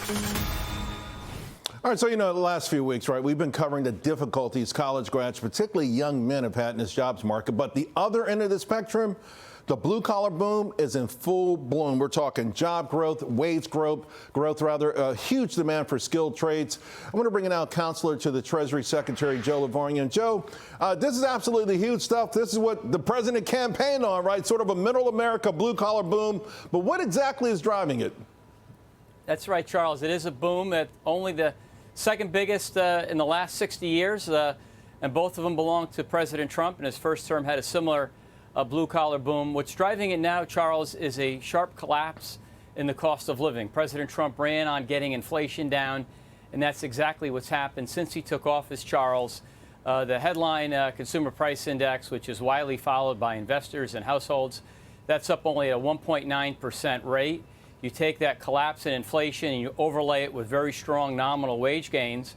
All right, so, the last few weeks, right, we've been covering the difficulties college grads, particularly young men, have had in this jobs market. But the other end of the spectrum, the blue-collar boom is in full bloom. We're talking job growth, wage growth, a huge demand for skilled trades. I want to bring in now Counselor to the Treasury Secretary, Joe Lavorgna. And Joe, this is absolutely huge stuff. This is what the president campaigned on, right? Sort of a middle America blue-collar boom. But what exactly is driving it? That's right, Charles. It is a boom that only the second biggest in the last 60 years, and both of them belong to President Trump. In his first term, had a similar blue-collar boom. What's driving it now, Charles, is a sharp collapse in the cost of living. President Trump ran on getting inflation down, and that's exactly what's happened since he took office, Charles. The headline Consumer Price Index, which is widely followed by investors and households, that's up only at a 1.9% rate. You take that collapse in inflation and you overlay it with very strong nominal wage gains,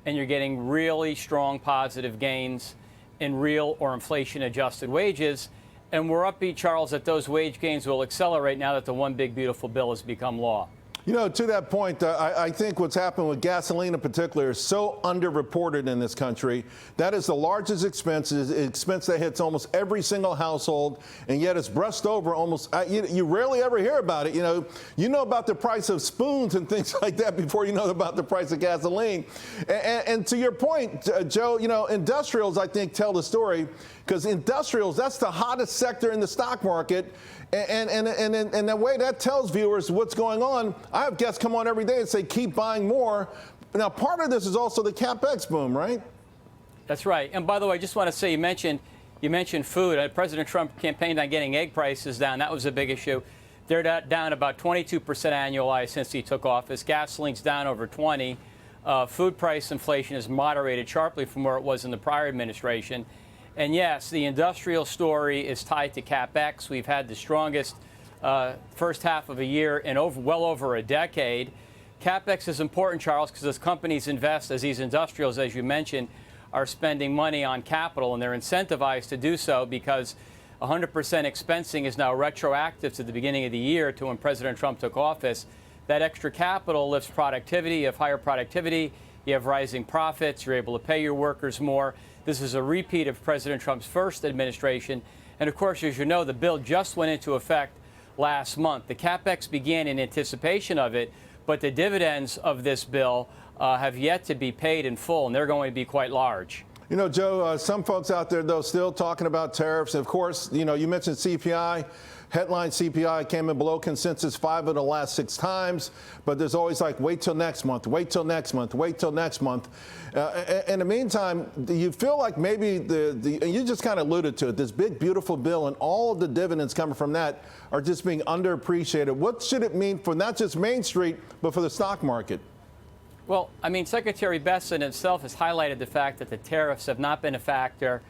and you're getting really strong positive gains in real or inflation-adjusted wages. And we're upbeat, Charles, that those wage gains will accelerate now that the One Big Beautiful Bill has become law. To that point, I think what's happened with gasoline in particular is so underreported in this country. That is the largest expense, expense that hits almost every single household, and yet it's brushed over almost. You rarely ever hear about it. You know about the price of spoons and things like that before you know about the price of gasoline. And to your point, Joe, industrials, I think, tell the story, because industrials, that's the hottest sector in the stock market. And the way that tells viewers what's going on, I have guests come on every day and say, keep buying more. Now, part of this is also the CapEx boom, right? That's right. And by the way, I just want to say, you mentioned food. President Trump campaigned on getting egg prices down. That was a big issue. They're down about 22% annualized since he took office. Gasoline's down over 20%. Food price inflation has moderated sharply from where it was in the prior administration. And yes, the industrial story is tied to CapEx. We've had the strongest first half of a year in well over a decade. CapEx is important, Charles, because as companies invest, as these industrials, as you mentioned, are spending money on capital, and they're incentivized to do so because 100% expensing is now retroactive to the beginning of the year, to when President Trump took office. That extra capital lifts productivity. You have higher productivity. You have rising profits. You're able to pay your workers more. This is a repeat of President Trump's first administration. And of course, as you know, the bill just went into effect last month. The CapEx began in anticipation of it, but the dividends of this bill have yet to be paid in full, and they're going to be quite large. Joe, some folks out there, though, still talking about tariffs. Of course, you mentioned CPI. Headline CPI came in below consensus 5 of the last 6 times, but there's always like, wait till next month, wait till next month, wait till next month. In the meantime, do you feel like maybe and you just kind of alluded to it, this big, beautiful bill and all of the dividends coming from that are just being underappreciated? What should it mean for not just Main Street, but for the stock market? Well, Secretary Bessent himself has highlighted the fact that the tariffs have not been a factor.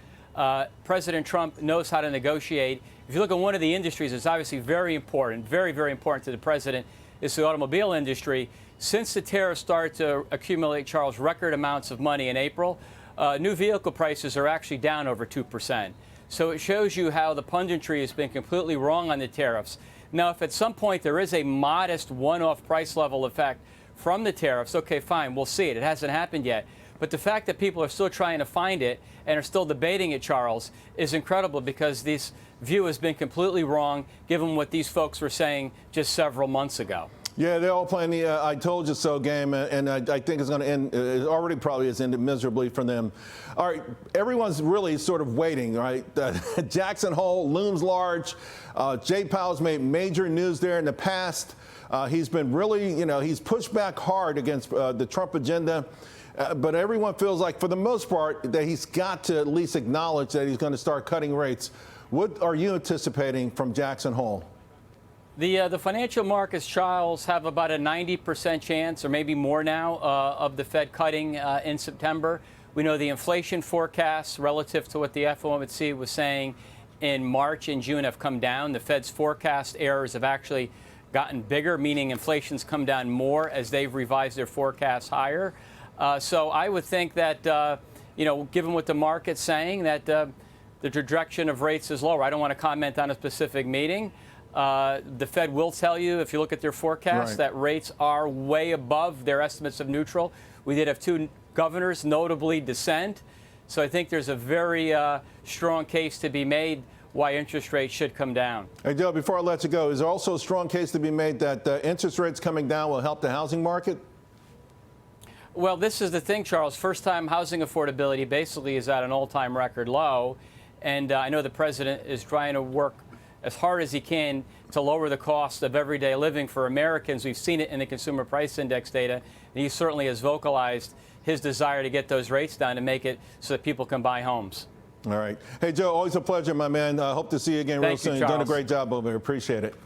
President Trump knows how to negotiate. If you look at one of the industries that's obviously very important, very, very important to the president, is the automobile industry. Since the tariffs started to accumulate, Charles, record amounts of money in April, new vehicle prices are actually down over 2%. So it shows you how the punditry has been completely wrong on the tariffs. Now, if at some point there is a modest one-off price level effect from the tariffs, okay, fine, we'll see it. It hasn't happened yet. But the fact that people are still trying to find it and are still debating it, Charles, is incredible, because this view has been completely wrong given what these folks were saying just several months ago. Yeah, they're all playing the I told you so game, and I think it's going to end, it already probably has ended miserably for them. All right, everyone's really sort of waiting, right? Jackson Hole looms large. Jay Powell's made major news there in the past. He's been really, he's pushed back hard against the Trump agenda. But everyone feels like, for the most part, that he's got to at least acknowledge that he's going to start cutting rates. What are you anticipating from Jackson Hole? The financial markets, Charles, have about a 90% chance, or maybe more now, of the Fed cutting in September. We know the inflation forecasts relative to what the FOMC was saying in March and June have come down. The Fed's forecast errors have actually gotten bigger, meaning inflation's come down more as they've revised their forecasts higher. So I would think that, given what the market's saying, that the trajectory of rates is lower. I don't want to comment on a specific meeting, The Fed will tell you, if you look at their forecast, Right. that rates are way above their estimates of neutral. We did have two governors notably dissent. So I think there's a very strong case to be made why interest rates should come down. Hey, Joe, before I let you go, is there also a strong case to be made that interest rates coming down will help the housing market? Well, this is the thing, Charles. First-time housing affordability basically is at an all-time record low. And I know the president is trying to work as hard as he can to lower the cost of everyday living for Americans. We've seen it in the Consumer Price Index data. And he certainly has vocalized his desire to get those rates down to make it so that people can buy homes. All right. Hey, Joe, always a pleasure, my man. Hope to see you again real Thank you, soon. You've done a Charles. great job over there. Appreciate it.